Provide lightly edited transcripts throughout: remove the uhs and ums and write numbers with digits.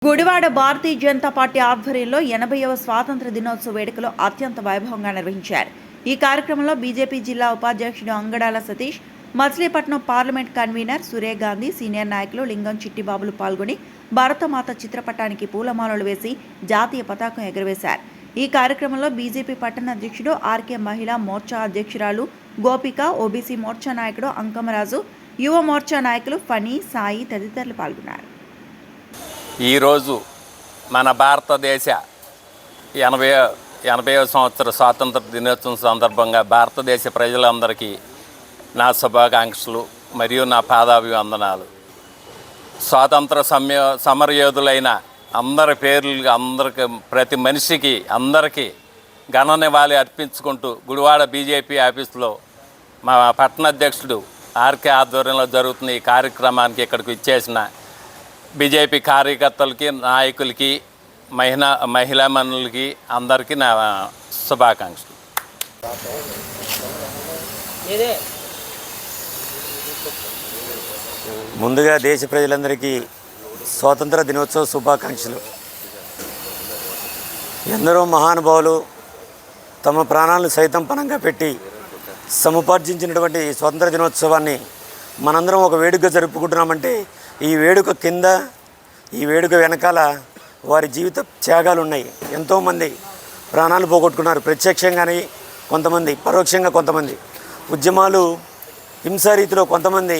Gudivada Bharatiya Janata party ఆధ్వర్యంలో 80వ స్వాతంత్ర దినోత్సవ వేడుకలు అత్యంత వైభవంగా నిర్వహించారు. ఈ కార్యక్రమంలో బీజేపీ జిల్లా ఉపాధ్యక్షుడు Angadala Satish, Machilipatnam parliament convener Suryagandhi, senior నాయకులు లింగం చిట్టిబాబులు పాల్గొని భారతమాత చిత్రపటానికి పూలమాలలు వేసి జాతీయ పతాకం ఎగురవేశారు. ఈ కార్యక్రమంలో బీజేపీ పట్టణ అధ్యక్షుడు ఆర్కే, మహిళా మోర్చా అధ్యక్షురాలు గోపిక, ఓబీసీ మోర్చా నాయకుడు అంకమరాజు, యువ మోర్చా నాయకులు ఫణి, సాయి తదితరులు పాల్గొన్నారు. ఈరోజు మన భారతదేశ 80వ సంవత్సర స్వాతంత్ర దినోత్సవం సందర్భంగా భారతదేశ ప్రజలందరికీ నా శుభాకాంక్షలు మరియు నా పాదాభివందనాలు. స్వాతంత్ర సమరయోధులైన అందరి పేర్లు అందరికి, ప్రతి మనిషికి అందరికీ ఘన నివాళి అర్పించుకుంటూ గుడివాడ బీజేపీ ఆఫీసులో మా పట్టణ అధ్యక్షుడు ఆర్కే ఆధ్వర్యంలో జరుగుతున్న ఈ కార్యక్రమానికి ఇక్కడికి ఇచ్చేసిన బీజేపీ కార్యకర్తలకి, నాయకులకి, మహిళామణులకి అందరికీ నా శుభాకాంక్షలు. ముందుగా దేశ ప్రజలందరికీ స్వాతంత్ర దినోత్సవ శుభాకాంక్షలు. ఎందరో మహానుభావులు తమ ప్రాణాలను సైతం పణంగా పెట్టి సముపార్జించినటువంటి స్వాతంత్ర దినోత్సవాన్ని మనందరం ఒక వేడుకగా జరుపుకుంటున్నామంటే ఈ వేడుక కింద, ఈ వేడుక వెనకాల వారి జీవిత త్యాగాలు ఉన్నాయి. ఎంతోమంది ప్రాణాలు పోగొట్టుకున్నారు, ప్రత్యక్షంగానే కొంతమంది, పరోక్షంగా కొంతమంది. ఉద్యమాలు హింసా రీతిలో కొంతమంది,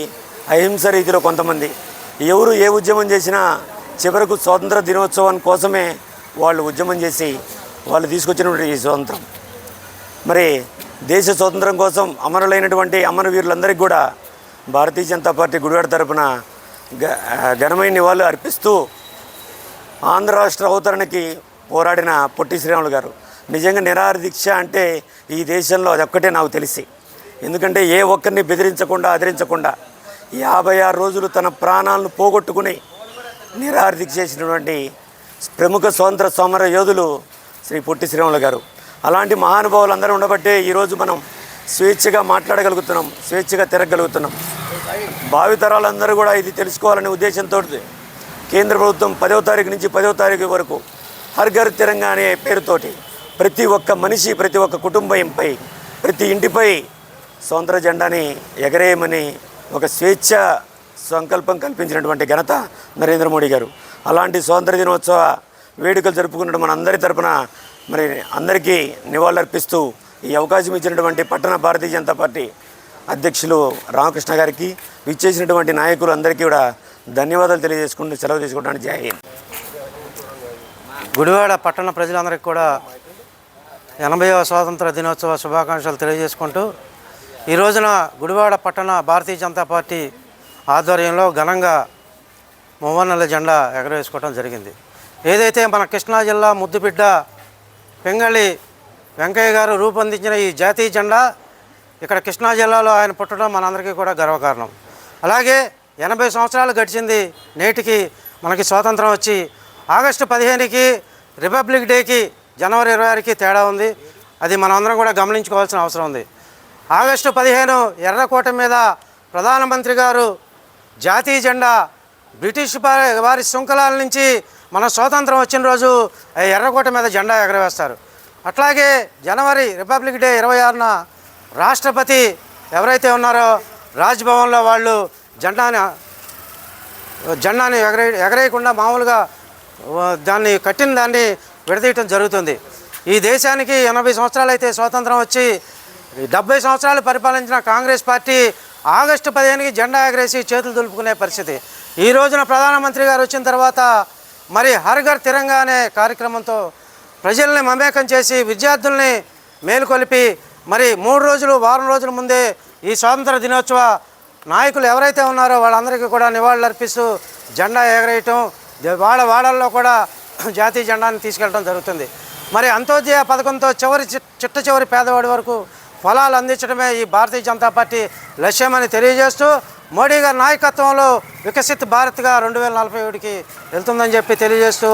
అహింస రీతిలో కొంతమంది. ఎవరు ఏ ఉద్యమం చేసినా చివరకు స్వాతంత్ర దినోత్సవం కోసమే వాళ్ళు ఉద్యమం చేసి వాళ్ళు తీసుకొచ్చినటువంటి ఈ స్వాతంత్రం. మరి దేశ స్వాతంత్రం కోసం అమరులైనటువంటి అమరవీరులందరికీ కూడా భారతీయ జనతా పార్టీ గుడివాడ తరపున ఘనమైన నివాళులు అర్పిస్తూ ఆంధ్ర రాష్ట్ర అవతరణకి పోరాడిన పొట్టి శ్రీరాములు గారు నిజంగా నిరాహార దీక్ష అంటే ఈ దేశంలో అదొక్కటే నాకు తెలిసి. ఎందుకంటే ఏ ఒక్కరిని బెదిరించకుండా, ఆదరించకుండా 56 రోజులు తన ప్రాణాలను పోగొట్టుకుని నిరాహార దీక్ష చేసినటువంటి ప్రముఖ స్వాతంత్ర సమర యోధులు శ్రీ పొట్టి శ్రీరాములు గారు. అలాంటి మహానుభావులు అందరూ ఉండబట్టే ఈరోజు మనం స్వేచ్ఛగా మాట్లాడగలుగుతున్నాం, స్వేచ్ఛగా తిరగలుగుతున్నాం. భావితరాలందరూ కూడా ఇది తెలుసుకోవాలనే ఉద్దేశంతో కేంద్ర ప్రభుత్వం 10వ తారీఖు నుంచి 10వ తారీఖు వరకు హర్ ఘర్ తిరంగా అనే పేరుతోటి ప్రతి ఒక్క మనిషి, ప్రతి ఒక్క కుటుంబంపై, ప్రతి ఇంటిపై స్వాతంత్ర జెండాని ఎగరేయమని ఒక స్వేచ్ఛ సంకల్పం కల్పించినటువంటి ఘనత నరేంద్ర మోడీ గారు. అలాంటి స్వాతంత్ర దినోత్సవ వేడుకలు జరుపుకున్నట్టు మన అందరి తరపున మరి అందరికీ నివాళులర్పిస్తూ ఈ అవకాశం ఇచ్చినటువంటి పట్టణ భారతీయ జనతా పార్టీ అధ్యక్షులు రామకృష్ణ గారికి, విచ్చేసినటువంటి నాయకులు అందరికీ కూడా ధన్యవాదాలు తెలియజేసుకుంటూ సెలవు తీసుకోవడానికి జై హింద్. గుడివాడ పట్టణ ప్రజలందరికీ కూడా 80వ స్వాతంత్ర దినోత్సవ శుభాకాంక్షలు తెలియజేసుకుంటూ ఈ రోజున గుడివాడ పట్టణ భారతీయ జనతా పార్టీ ఆధ్వర్యంలో ఘనంగా మువ్వన్నెల జెండా ఎగరవేసుకోవడం జరిగింది. ఏదైతే మన కృష్ణా జిల్లా ముద్దుబిడ్డ పెంగళి వెంకయ్య గారు రూపొందించిన ఈ జాతీయ జెండా ఇక్కడ కృష్ణా జిల్లాలో ఆయన పుట్టడం మనందరికీ కూడా గర్వకారణం. అలాగే 80 సంవత్సరాలు గడిచింది నేటికి మనకి స్వాతంత్రం వచ్చి. ఆగస్టు 15కి రిపబ్లిక్ డేకి జనవరి 26కి తేడా ఉంది. అది మనమందరం కూడా గమనించుకోవాల్సిన అవసరం ఉంది. ఆగస్టు 15 ఎర్రకోట మీద ప్రధానమంత్రి గారు జాతీయ జెండా బ్రిటిష్ వారి శృంఖలాల నుంచి మన స్వాతంత్రం వచ్చిన రోజు ఎర్రకోట మీద జెండా ఎగరవేస్తారు. అట్లాగే జనవరి రిపబ్లిక్ డే 26న రాష్ట్రపతి ఎవరైతే ఉన్నారో రాజ్భవన్లో వాళ్ళు జెండాని ఎగరేయకుండా మామూలుగా కట్టిన దాన్ని విడదీయటం జరుగుతుంది. ఈ దేశానికి 80 సంవత్సరాలు అయితే స్వాతంత్రం వచ్చి 70 సంవత్సరాలు పరిపాలించిన కాంగ్రెస్ పార్టీ ఆగస్టు 15కి జెండా ఎగరేసి చేతులు దులుపుకునే పరిస్థితి. ఈ రోజున ప్రధానమంత్రి గారు వచ్చిన తర్వాత మరి హర్ ఘర్ తిరంగా అనే కార్యక్రమంతో ప్రజల్ని మమేకం చేసి విద్యార్థుల్ని మేలుకొలిపి మరి 3 రోజులు, వారం రోజుల ముందే ఈ స్వాతంత్ర దినోత్సవ నాయకులు ఎవరైతే ఉన్నారో వాళ్ళందరికీ కూడా నివాళులు అర్పిస్తూ జెండా ఎగరేయటం, వాడల్లో కూడా జాతీయ జెండాని తీసుకెళ్ళడం జరుగుతుంది. మరి అంత్యోదయ పథకంతో చిట్ట చివరి పేదవాడి వరకు ఫలాలు అందించడమే ఈ భారతీయ జనతా పార్టీ లక్ష్యమని తెలియజేస్తూ మోడీ గారి నాయకత్వంలో వికసిత్ భారత్గా 2047కి వెళ్తుందని చెప్పి తెలియజేస్తూ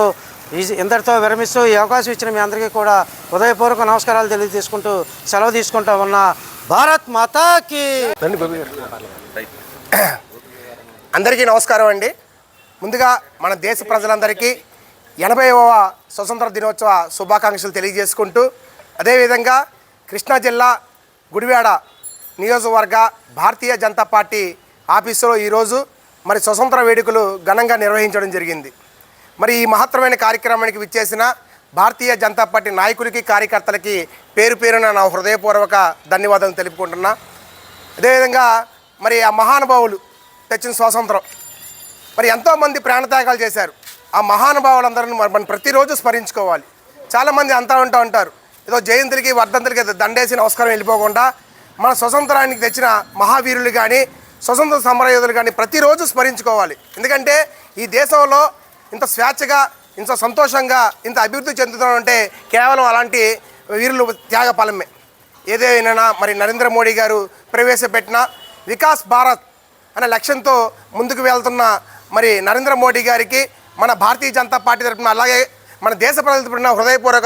ఇంతటితో విరమిస్తూ ఈ అవకాశం ఇచ్చిన మీ అందరికీ కూడా హృదయపూర్వక నమస్కారాలు తెలియజేసుకుంటూ సెలవు తీసుకుంటా ఉన్న భారత్ మాతాకి. అందరికీ నమస్కారం అండి. ముందుగా మన దేశ ప్రజలందరికీ 80వ స్వతంత్ర దినోత్సవ శుభాకాంక్షలు తెలియజేసుకుంటూ, అదేవిధంగా కృష్ణా జిల్లా గుడివాడ నియోజకవర్గ భారతీయ జనతా పార్టీ ఆఫీసులో ఈరోజు మరి స్వతంత్ర వేడుకలు ఘనంగా నిర్వహించడం జరిగింది. మరి ఈ మహత్తరమైన కార్యక్రమానికి విచ్చేసిన భారతీయ జనతా పార్టీ నాయకులకి, కార్యకర్తలకి పేరు పేరున నా హృదయపూర్వక ధన్యవాదాలు తెలుపుకుంటున్నా. అదేవిధంగా మరి ఆ మహానుభావులు తెచ్చిన స్వాతంత్రం, మరి ఎంతోమంది ప్రాణత్యాగాలు చేశారు. ఆ మహానుభావులందరినీ మనం ప్రతిరోజు స్మరించుకోవాలి. చాలామంది అంటూ ఉంటారు, ఏదో జయంతులకి వర్ధంతులకి దండేసి నమస్కారం వెళ్ళిపోకుండా మన స్వతంత్రానికి తెచ్చిన మహావీరులు కానీ, స్వతంత్ర సమరయోధులు కానీ ప్రతిరోజు స్మరించుకోవాలి. ఎందుకంటే ఈ దేశంలో ఇంత స్వేచ్ఛగా, ఇంత సంతోషంగా, ఇంత అభివృద్ధి చెందుతుందంటే కేవలం అలాంటి వీరులు త్యాగ ఫలమే. ఏదేమైనా మరి నరేంద్ర మోడీ గారు ప్రవేశపెట్టిన వికాస్ భారత్ అనే లక్ష్యంతో ముందుకు వెళ్తున్న మరి నరేంద్ర మోడీ గారికి మన భారతీయ జనతా పార్టీ తరఫున, అలాగే మన దేశ ప్రజల తరఫున హృదయపూర్వక